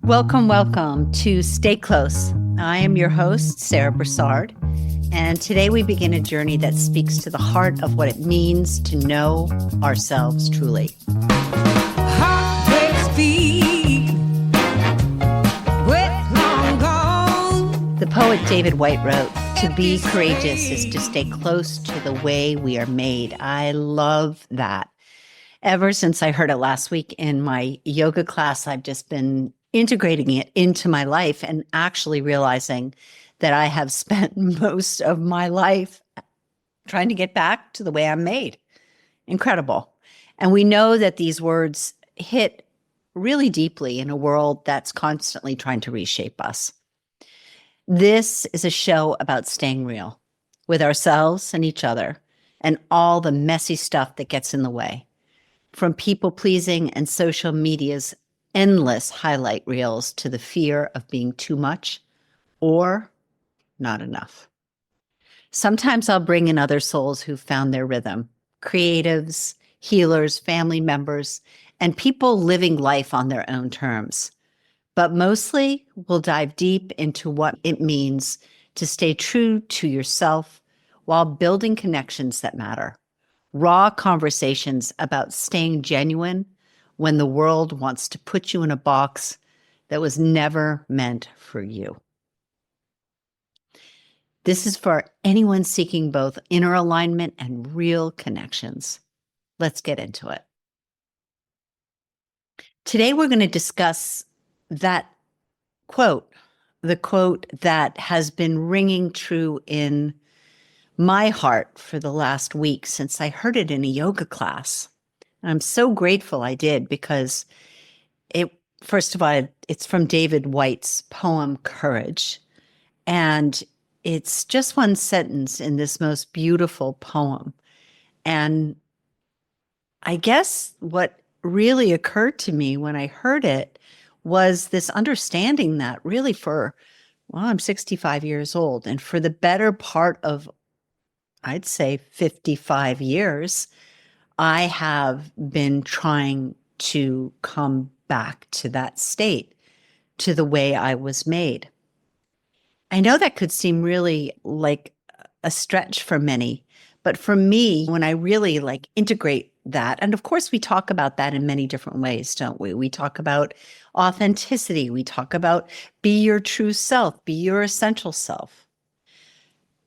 Welcome, welcome to Stay Close. I am your host, Sarah Brassard, and today we begin a journey that speaks to the heart of what it means to know ourselves truly. Heart breaks deep, wet long gone. The poet David Whyte wrote, "To be courageous is to stay close to the way we are made." I love that. Ever since I heard it last week in my yoga class, I've just been integrating it into my life and actually realizing that I have spent most of my life trying to get back to the way I'm made. Incredible. And we know that these words hit really deeply in a world that's constantly trying to reshape us. This is a show about staying real with ourselves and each other and all the messy stuff that gets in the way. From people pleasing and social media's endless highlight reels to the fear of being too much or not enough. Sometimes I'll bring in other souls who found their rhythm, creatives, healers, family members, and people living life on their own terms. But mostly, we'll dive deep into what it means to stay true to yourself while building connections that matter. Raw conversations about staying genuine when the world wants to put you in a box that was never meant for you. This is for anyone seeking both inner alignment and real connections. Let's get into it. Today, we're going to discuss that quote, the quote that has been ringing true in my heart for the last week since I heard it in a yoga class. And I'm so grateful I did because first of all, it's from David Whyte's poem, Courage. And it's just one sentence in this most beautiful poem. And I guess what really occurred to me when I heard it was this understanding that really I'm 65 years old. And for the better part of, I'd say 55 years, I have been trying to come back to that state, to the way I was made. I know that could seem really like a stretch for many, but for me, when I really integrate that, and of course we talk about that in many different ways, don't we? We talk about authenticity. We talk about be your true self, be your essential self.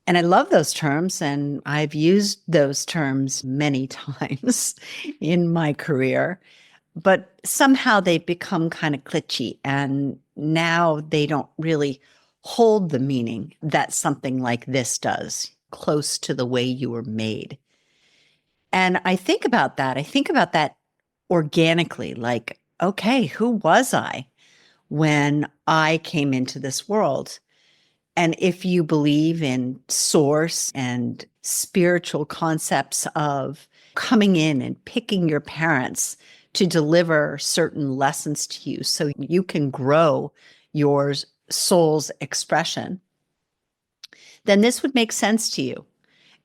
And I love those terms, and I've used those terms many times in my career, but somehow they've become kind of glitchy, and now they don't really hold the meaning that something like this does, close to the way you were made. And I think about that. I think about that organically, like, okay, who was I when I came into this world? And if you believe in source and spiritual concepts of coming in and picking your parents to deliver certain lessons to you so you can grow your soul's expression, then this would make sense to you.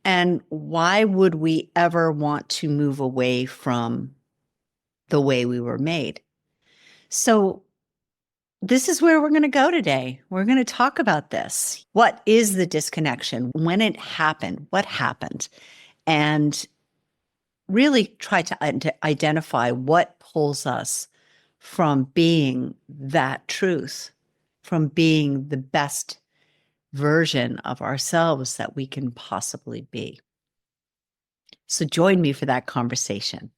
And why would we ever want to move away from the way we were made? So this is where we're going to go today. We're going to talk about this. What is the disconnection? When it happened, what happened? And really try to identify what pulls us from being that truth, from being the best version of ourselves that we can possibly be. So join me for that conversation.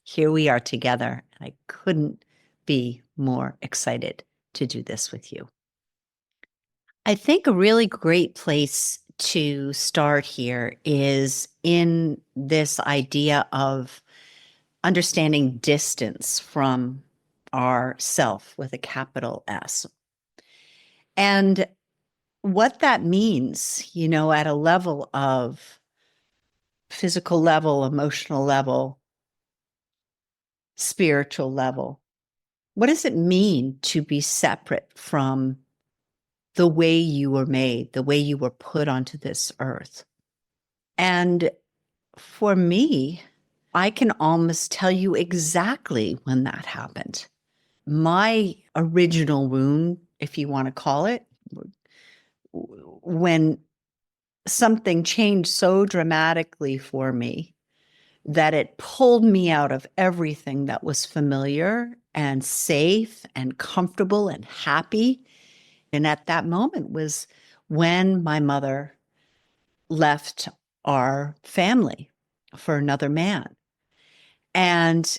Here we are together, and I couldn't be more excited to do this with you. I think a really great place to start here is in this idea of understanding distance from our self with a capital S. And what that means, at a level of physical level, emotional level, spiritual level. What does it mean to be separate from the way you were made, the way you were put onto this earth? And for me, I can almost tell you exactly when that happened, my original wound, if you want to call it, when something changed so dramatically for me that it pulled me out of everything that was familiar and safe and comfortable and happy. And at that moment was when my mother left our family for another man. And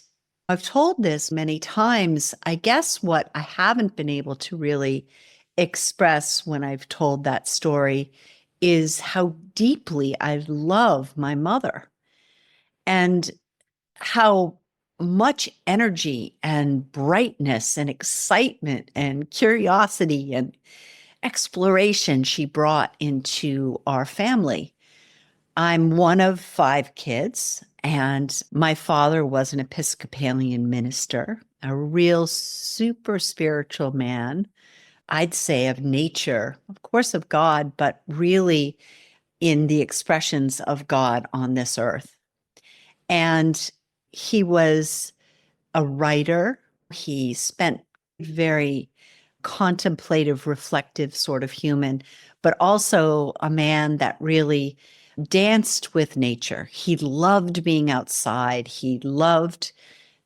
I've told this many times. I guess what I haven't been able to really express when I've told that story is how deeply I love my mother and how much energy and brightness and excitement and curiosity and exploration she brought into our family. I'm one of 5 kids, and my father was an Episcopalian minister, a real super spiritual man, I'd say of nature, of course of God, but really in the expressions of God on this earth. And he was a writer. He spent very contemplative, reflective sort of human, but also a man that really danced with nature. He loved being outside. He loved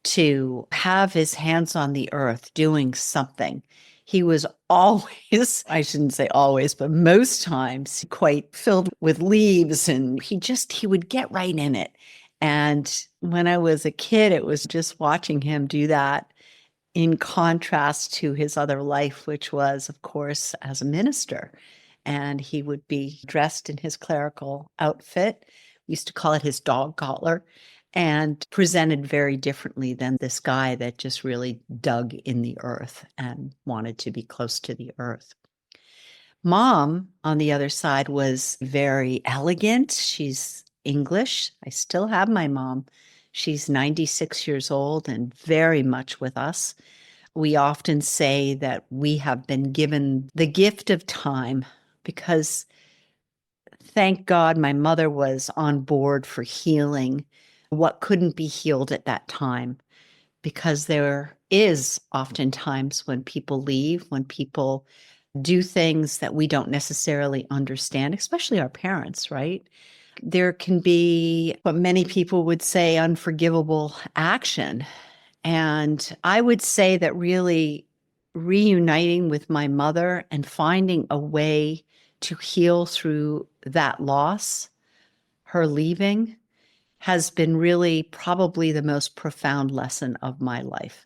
to have his hands on the earth doing something. He was always, I shouldn't say always, but most times quite filled with leaves, and he would get right in it. And when I was a kid, it was just watching him do that in contrast to his other life, which was, of course, as a minister. And he would be dressed in his clerical outfit. We used to call it his dog collar, and presented very differently than this guy that just really dug in the earth and wanted to be close to the earth. Mom, on the other side, was very elegant. She's English. I still have my mom. She's 96 years old and very much with us. We often say that we have been given the gift of time because, thank God, my mother was on board for healing what couldn't be healed at that time. Because there is oftentimes when people leave, when people do things that we don't necessarily understand, especially our parents, right? There can be what many people would say unforgivable action. And I would say that really reuniting with my mother and finding a way to heal through that loss, her leaving, has been really probably the most profound lesson of my life.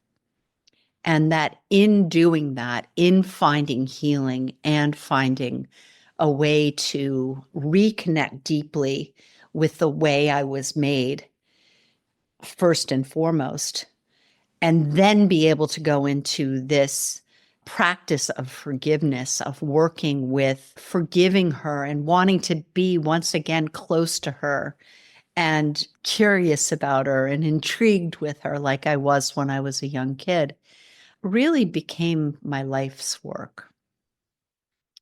And that in doing that, in finding healing and finding a way to reconnect deeply with the way I was made, first and foremost, and then be able to go into this practice of forgiveness, of working with forgiving her and wanting to be once again close to her and curious about her and intrigued with her like I was when I was a young kid, really became my life's work.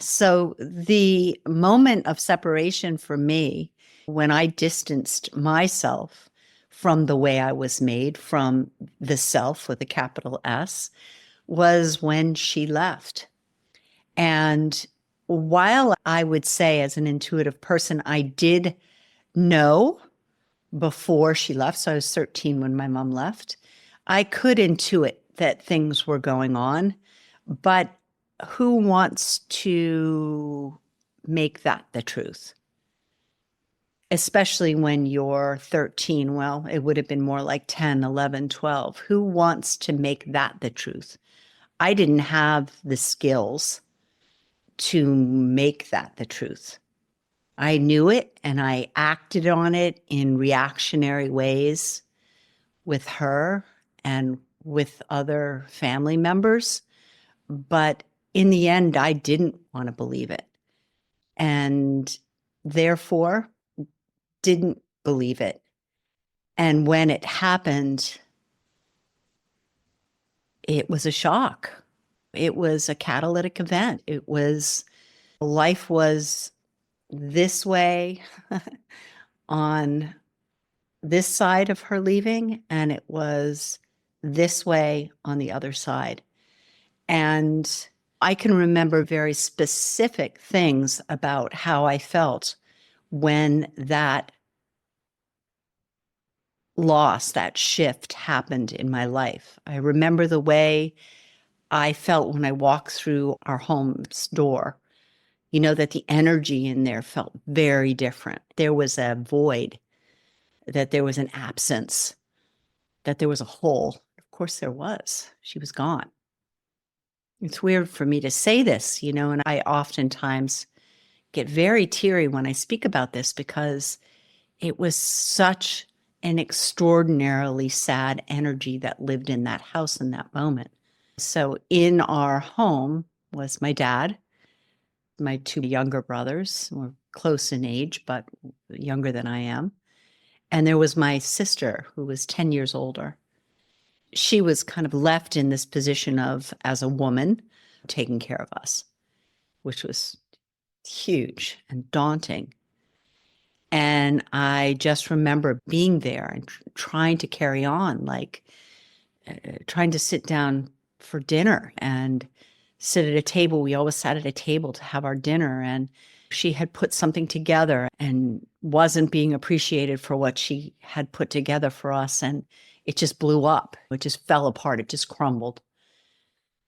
So the moment of separation for me, when I distanced myself from the way I was made, from the self with a capital S, was when she left. And while I would say, as an intuitive person, I did know before she left, so I was 13 when my mom left, I could intuit that things were going on, but who wants to make that the truth? Especially when you're 13, well, it would have been more like 10, 11, 12. Who wants to make that the truth? I didn't have the skills to make that the truth. I knew it and I acted on it in reactionary ways with her and with other family members. But in the end, I didn't want to believe it and therefore didn't believe it. And when it happened, it was a shock. It was a catalytic event. Life was this way on this side of her leaving, and it was this way on the other side. And I can remember very specific things about how I felt when that loss, that shift happened in my life. I remember the way I felt when I walked through our home's door. You know, that the energy in there felt very different. There was a void, that there was an absence, that there was a hole. Of course there was. She was gone. It's weird for me to say this, you know, and I oftentimes get very teary when I speak about this because it was such an extraordinarily sad energy that lived in that house in that moment. So in our home was my dad, my two younger brothers, were close in age, but younger than I am. And there was my sister, who was 10 years older. She was kind of left in this position of, as a woman, taking care of us, which was huge and daunting. And I just remember being there and trying to carry on, like trying to sit down for dinner and sit at a table. We always sat at a table to have our dinner. And she had put something together and wasn't being appreciated for what she had put together for us. And it just blew up. It just fell apart. It just crumbled.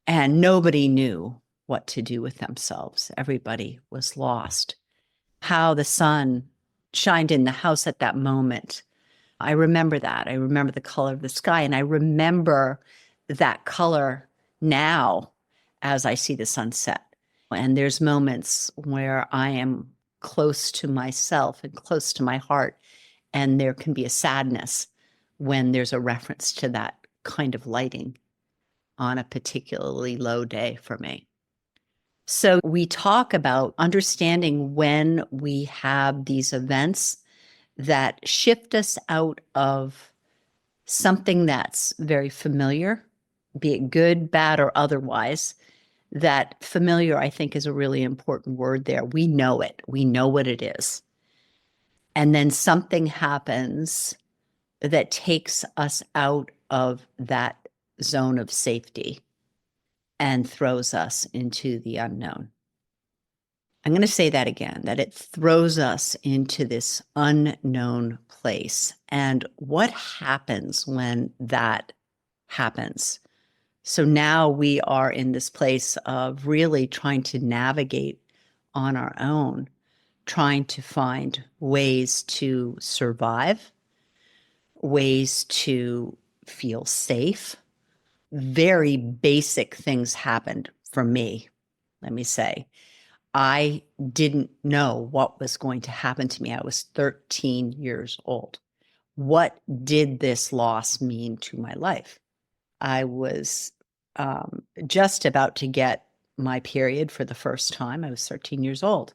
And nobody knew what to do with themselves. Everybody was lost. How the sun shined in the house at that moment. I remember that. I remember the color of the sky. And I remember that color now as I see the sunset. And there's moments where I am close to myself and close to my heart. And there can be a sadness when there's a reference to that kind of lighting on a particularly low day for me. So we talk about understanding when we have these events that shift us out of something that's very familiar, be it good, bad, or otherwise. That familiar, I think, is a really important word there. We know it. We know what it is. And then something happens that takes us out of that zone of safety and throws us into the unknown. I'm going to say that again, that it throws us into this unknown place. And what happens when that happens? So now we are in this place of really trying to navigate on our own, trying to find ways to survive, ways to feel safe. Very basic things happened for me, let me say. I didn't know what was going to happen to me. I was 13 years old. What did this loss mean to my life? I was just about to get my period for the first time. I was 13 years old.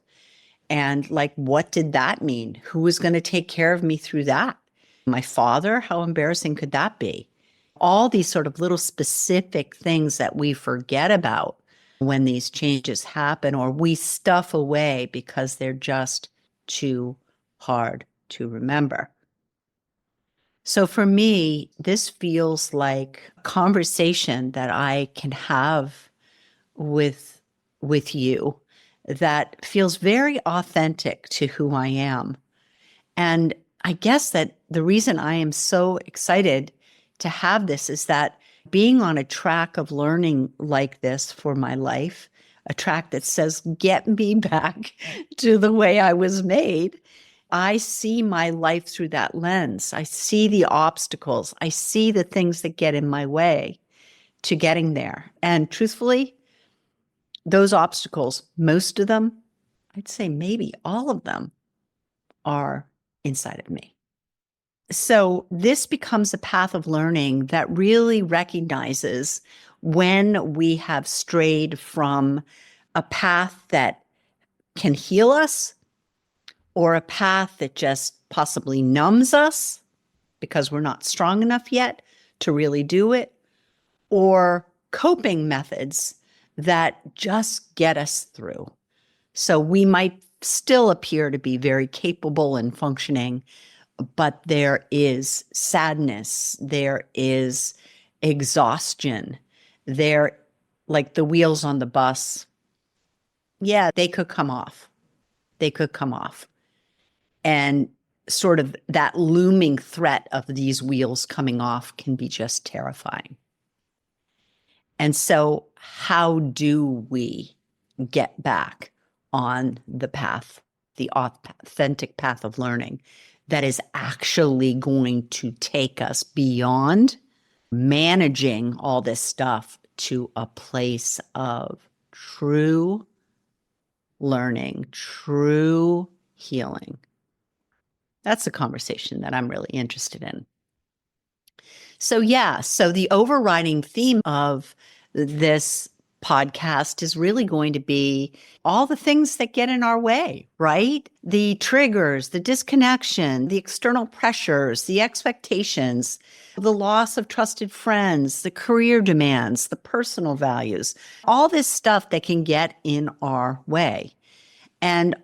And like, what did that mean? Who was going to take care of me through that? My father? How embarrassing could that be? All these sort of little specific things that we forget about when these changes happen, or we stuff away because they're just too hard to remember. So for me, this feels like a conversation that I can have with you that feels very authentic to who I am. And I guess that the reason I am so excited to have this is that being on a track of learning like this for my life, a track that says, get me back to the way I was made, I see my life through that lens. I see the obstacles. I see the things that get in my way to getting there. And truthfully, those obstacles, most of them, I'd say maybe all of them, are inside of me. So this becomes a path of learning that really recognizes when we have strayed from a path that can heal us or a path that just possibly numbs us because we're not strong enough yet to really do it, or coping methods that just get us through. So we might still appear to be very capable and functioning, but there is sadness, there is exhaustion, there like the wheels on the bus, yeah, they could come off. They could come off. And sort of that looming threat of these wheels coming off can be just terrifying. And so, how do we get back on the path, the authentic path of learning that is actually going to take us beyond managing all this stuff to a place of true learning, true healing? That's a conversation that I'm really interested in. So, yeah, so the overriding theme of this podcast is really going to be all the things that get in our way, right? The triggers, the disconnection, the external pressures, the expectations, the loss of trusted friends, the career demands, the personal values, all this stuff that can get in our way. And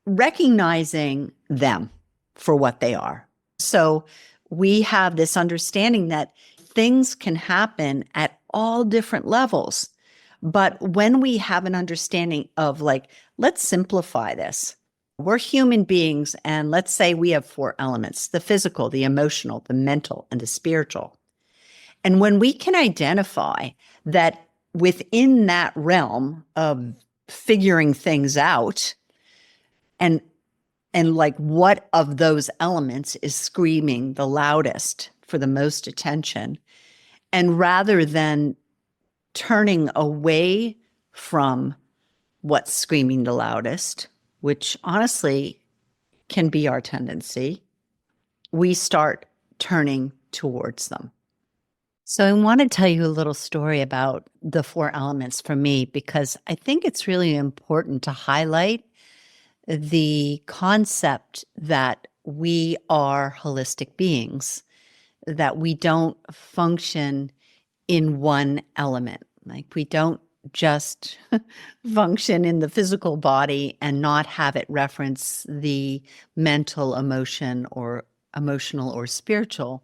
recognizing them for what they are. So we have this understanding that things can happen at all different levels. But when we have an understanding of, like, let's simplify this. We're human beings, and let's say we have 4 elements: the physical, the emotional, the mental, and the spiritual. And when we can identify that within that realm of figuring things out, and like, what of those elements is screaming the loudest for the most attention? And rather than turning away from what's screaming the loudest, which honestly can be our tendency, we start turning towards them. So I want to tell you a little story about the 4 elements for me, because I think it's really important to highlight the concept that we are holistic beings, that we don't function in one element. Like, we don't just function in the physical body and not have it reference the mental, emotional or spiritual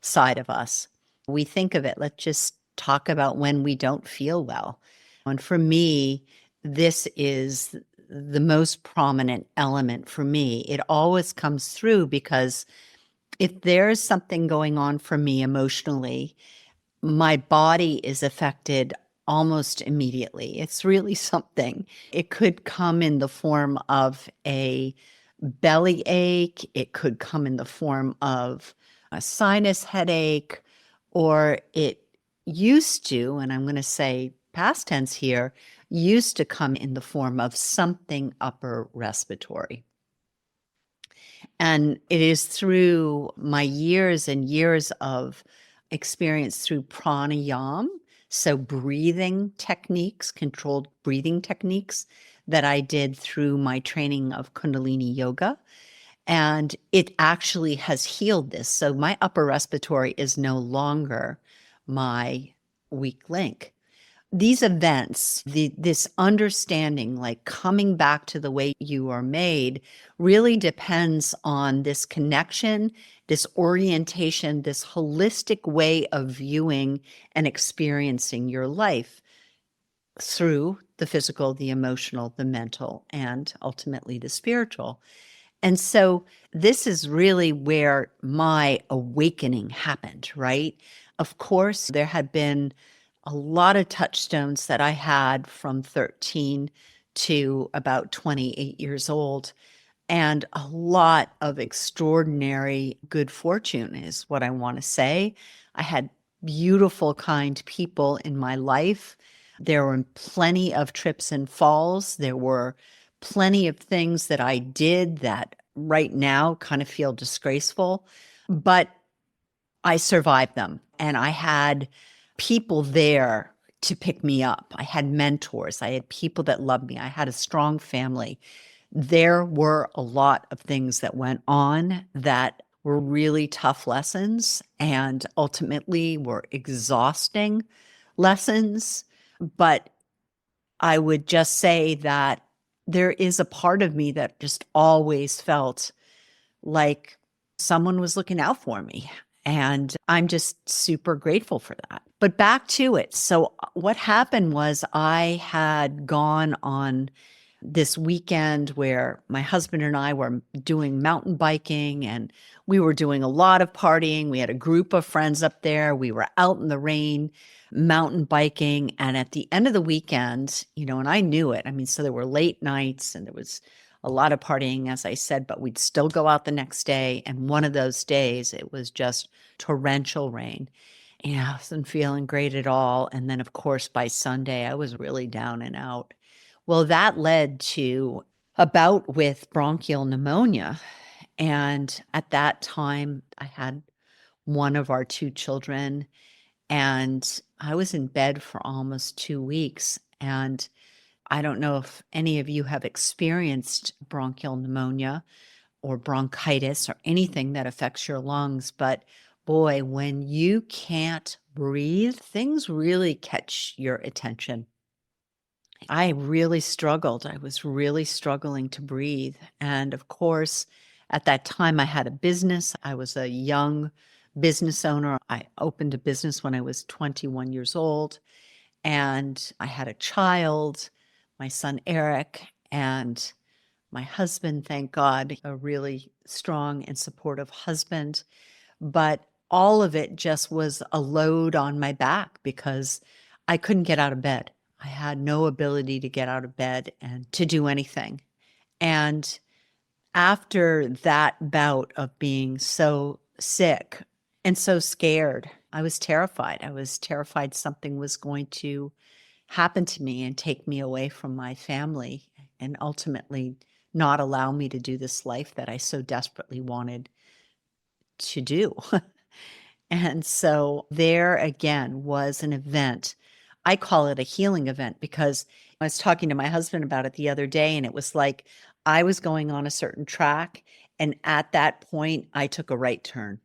side of us. We think of it, let's just talk about when we don't feel well. And for me, this is the most prominent element for me. It always comes through because if there's something going on for me emotionally, my body is affected almost immediately. It's really something. It could come in the form of a belly ache. It could come in the form of a sinus headache, or it used to, and I'm going to say past tense here, used to come in the form of something upper respiratory. And it is through my years and years of experience through pranayama, so breathing techniques, controlled breathing techniques, that I did through my training of Kundalini yoga. And it actually has healed this. So my upper respiratory is no longer my weak link. These events, this understanding, like coming back to the way you are made, really depends on this connection, this orientation, this holistic way of viewing and experiencing your life through the physical, the emotional, the mental, and ultimately the spiritual. And so this is really where my awakening happened, right? Of course, there had been a lot of touchstones that I had from 13 to about 28 years old, and a lot of extraordinary good fortune is what I want to say. I had beautiful, kind people in my life. There were plenty of trips and falls. There were plenty of things that I did that right now kind of feel disgraceful, but I survived them. And I had people there to pick me up. I had mentors. I had people that loved me. I had a strong family. There were a lot of things that went on that were really tough lessons and ultimately were exhausting lessons. But I would just say that there is a part of me that just always felt like someone was looking out for me. And I'm just super grateful for that. But back to it. So, what happened was I had gone on this weekend where my husband and I were doing mountain biking and we were doing a lot of partying. We had a group of friends up there. We were out in the rain, mountain biking. And at the end of the weekend, and I knew it. I mean, so there were late nights and there was a lot of partying, as I said, but we'd still go out the next day. And one of those days, it was just torrential rain. I wasn't feeling great at all. And then, of course, by Sunday, I was really down and out. Well, that led to a bout with bronchial pneumonia. And at that time, I had one of our two children, and I was in bed for almost 2 weeks. And I don't know if any of you have experienced bronchial pneumonia or bronchitis or anything that affects your lungs, but boy, when you can't breathe, things really catch your attention. I really struggled. I was really struggling to breathe. And of course, at that time, I had a business. I was a young business owner. I opened a business when I was 21 years old. And I had a child, my son Eric, and my husband, thank God, a really strong and supportive husband. But all of it just was a load on my back because I couldn't get out of bed. I had no ability to get out of bed and to do anything. And after that bout of being so sick and so scared, I was terrified. I was terrified something was going to happen to me and take me away from my family and ultimately not allow me to do this life that I so desperately wanted to do. And so there again was an event. I call it a healing event because I was talking to my husband about it the other day, and it was like I was going on a certain track, and at that point, I took a right turn.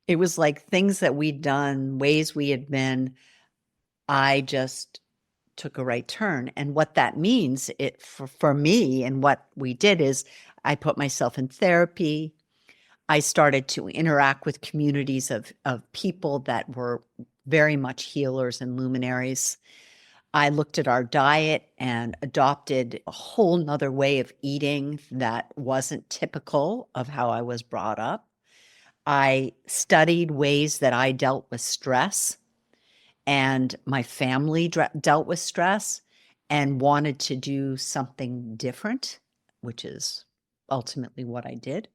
It was like things that we'd done, ways we had been, I just took a right turn. And what that means for me and what we did is I put myself in therapy. I started to interact with communities of people that were very much healers and luminaries. I looked at our diet and adopted a whole nother way of eating that wasn't typical of how I was brought up. I studied ways that I dealt with stress and my family dealt with stress and wanted to do something different, which is ultimately what I did.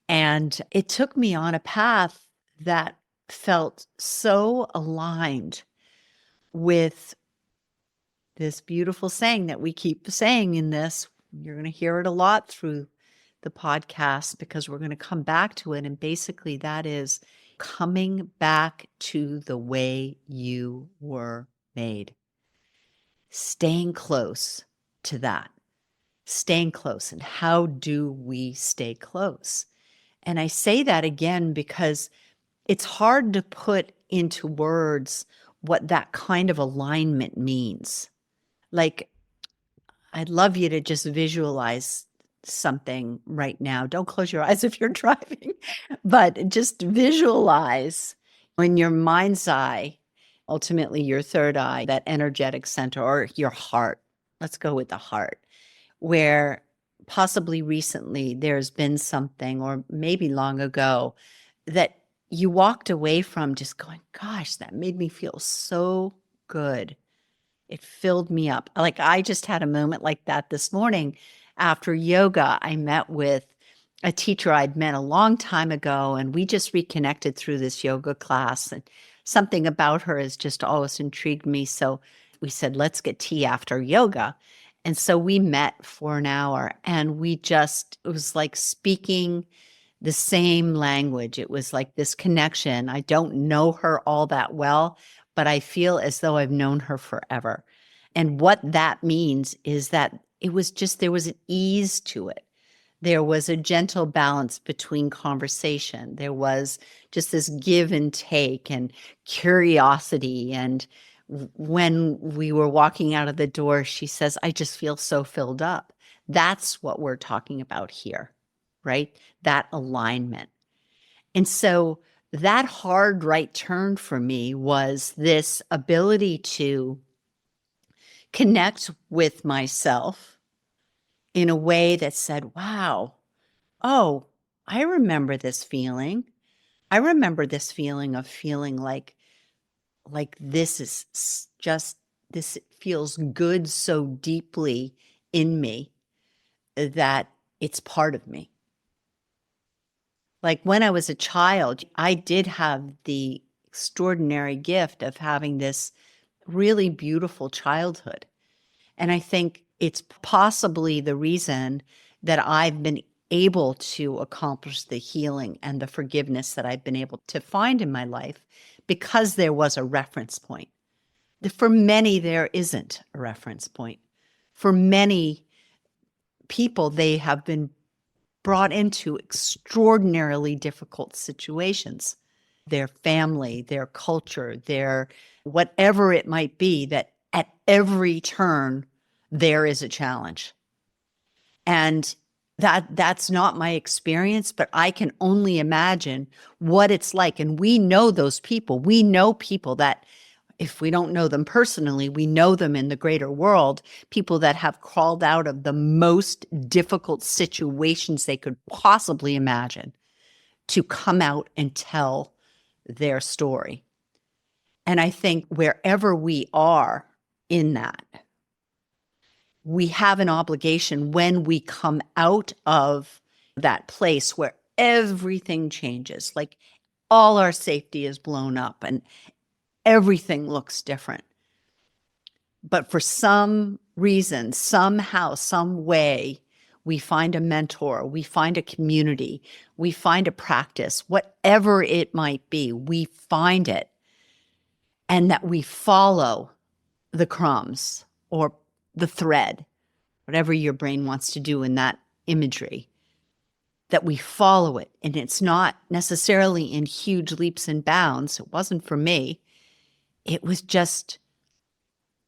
And it took me on a path that felt so aligned with this beautiful saying that we keep saying in this. You're going to hear it a lot through the podcast because we're going to come back to it. And basically, that is coming back to the way you were made, staying close to that, staying close. And how do we stay close? And I say that again because it's hard to put into words what that kind of alignment means. Like, I'd love you to just visualize something right now. Don't close your eyes if you're driving, but just visualize in your mind's eye, ultimately your third eye, that energetic center or your heart. Let's go with the heart, where possibly recently there's been something, or maybe long ago, that you walked away from just going, gosh, that made me feel so good. It filled me up. Like I just had a moment like that this morning after yoga. I met with a teacher I'd met a long time ago, and we just reconnected through this yoga class. And something about her has just always intrigued me. So we said, let's get tea after yoga. And so we met for an hour, and it was like speaking the same language. It was like this connection. I don't know her all that well, but I feel as though I've known her forever. And what that means is that there was an ease to it. There was a gentle balance between conversation. There was just this give and take and curiosity. And when we were walking out of the door, she says, I just feel so filled up. That's what we're talking about here, right? That alignment. And so that hard right turn for me was this ability to connect with myself in a way that said, wow, oh, I remember this feeling. I remember this feeling of feeling like this is just, this feels good so deeply in me that it's part of me. Like when I was a child, I did have the extraordinary gift of having this really beautiful childhood. And I think it's possibly the reason that I've been able to accomplish the healing and the forgiveness that I've been able to find in my life, because there was a reference point. For many, there isn't a reference point. For many people, they have been brought into extraordinarily difficult situations. Their family, their culture, their whatever it might be, that at every turn, there is a challenge. And that's not my experience, but I can only imagine what it's like. And we know those people. We know people that, if we don't know them personally, we know them in the greater world, people that have crawled out of the most difficult situations they could possibly imagine to come out and tell their story. And I think wherever we are in that, we have an obligation when we come out of that place where everything changes, like all our safety is blown up and everything looks different. But for some reason, somehow, some way, we find a mentor, we find a community, we find a practice, whatever it might be, we find it, and that we follow the crumbs or the thread, whatever your brain wants to do in that imagery, that we follow it. And it's not necessarily in huge leaps and bounds. It wasn't for me. It was just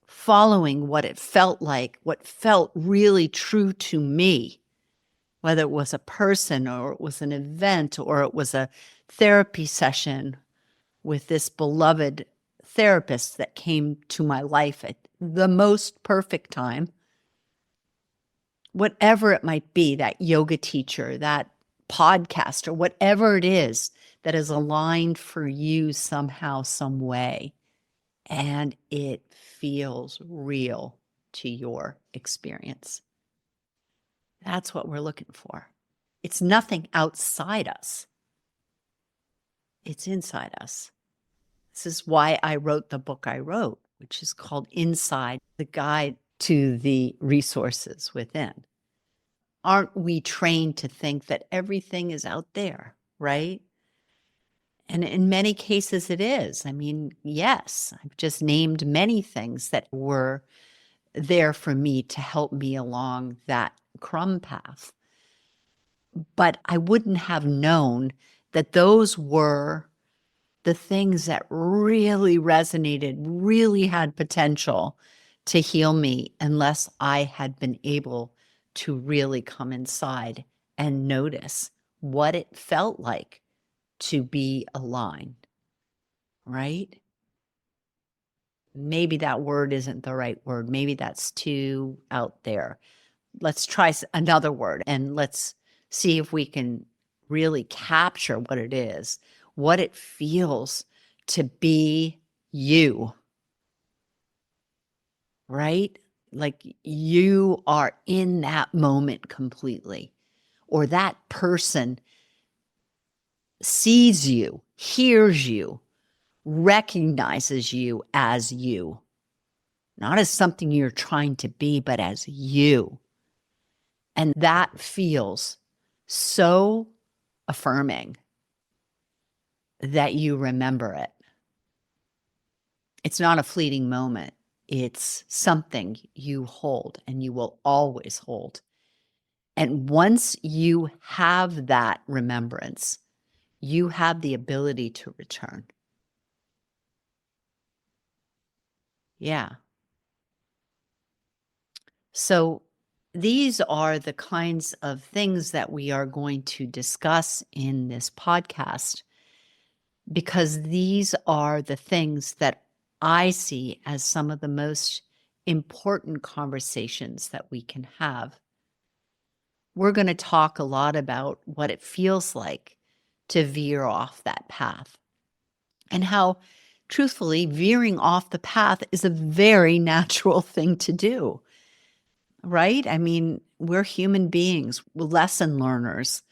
following what it felt like, what felt really true to me, whether it was a person or it was an event or it was a therapy session with this beloved therapist that came to my life at the most perfect time. Whatever it might be, that yoga teacher, that podcast, or whatever it is that is aligned for you somehow, some way, and it feels real to your experience. That's what we're looking for. It's nothing outside us. It's inside us. This is why I wrote the book I wrote, which is called Inside, the Guide to the Resources Within. Aren't we trained to think that everything is out there, right? And in many cases it is. I mean, yes, I've just named many things that were there for me to help me along that crumb path. But I wouldn't have known that those were the things that really resonated, really had potential to heal me, unless I had been able to really come inside and notice what it felt like to be aligned, right? Maybe that word isn't the right word. Maybe that's too out there. Let's try another word and let's see if we can really capture what it is, what it feels to be you, right? Like you are in that moment completely, or that person sees you, hears you, recognizes you as you, not as something you're trying to be, but as you. And that feels so affirming that you remember it. It's not a fleeting moment. It's something you hold and you will always hold. And once you have that remembrance, you have the ability to return. Yeah. So These are the kinds of things that we are going to discuss in this podcast, because these are the things that I see as some of the most important conversations that we can have. We're going to talk a lot about what it feels like to veer off that path, and how, truthfully, veering off the path is a very natural thing to do, right? I mean, we're human beings, we're lesson learners.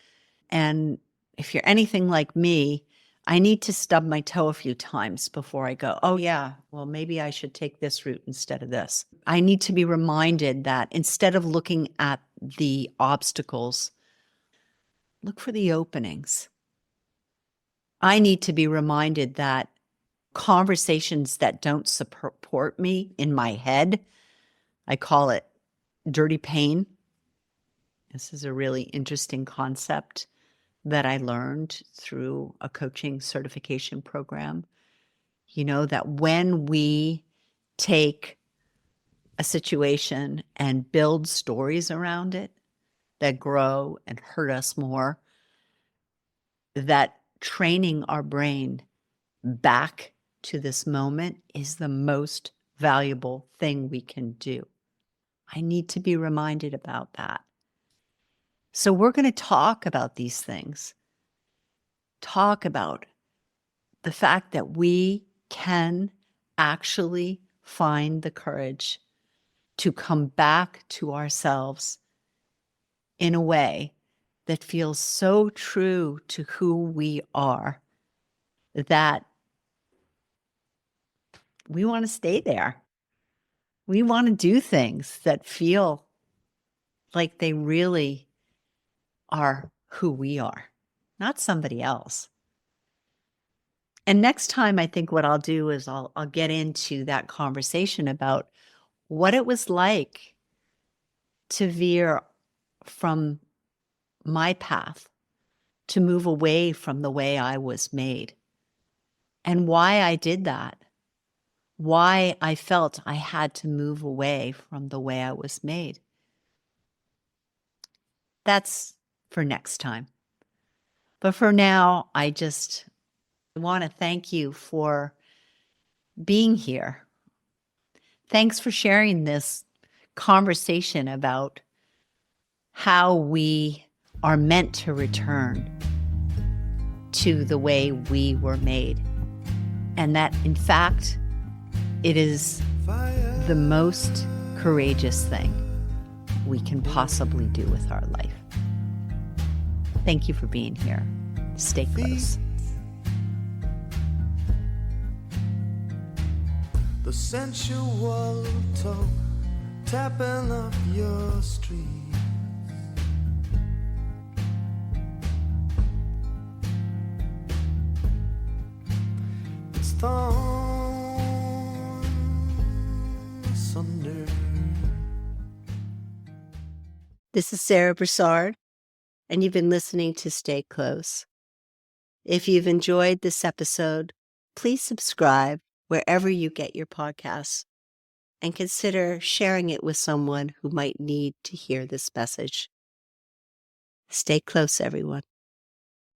And if you're anything like me, I need to stub my toe a few times before I go, oh, yeah, well, maybe I should take this route instead of this. I need to be reminded that instead of looking at the obstacles, look for the openings. I need to be reminded that conversations that don't support me in my head, I call it dirty pain. This is a really interesting concept that I learned through a coaching certification program. You know, that when we take a situation and build stories around it that grow and hurt us more, that training our brain back to this moment is the most valuable thing we can do. I need to be reminded about that. So we're going to talk about these things. Talk about the fact that we can actually find the courage to come back to ourselves in a way that feels so true to who we are that we want to stay there. We want to do things that feel like they really are who we are, not somebody else. And next time, I think what I'll do is I'll get into that conversation about what it was like to veer from my path, to move away from the way I was made, and why I did that, why I felt I had to move away from the way I was made. That's for next time. But for now, I just want to thank you for being here. Thanks for sharing this conversation about how we are meant to return to the way we were made. And that, in fact, it is the most courageous thing we can possibly do with our life. Thank you for being here. Stay close. The sensual toe tapping up your street. It's torn asunder. This is Sarah Brassard, and you've been listening to Stay Close. If you've enjoyed this episode, please subscribe wherever you get your podcasts, and consider sharing it with someone who might need to hear this message. Stay close, everyone.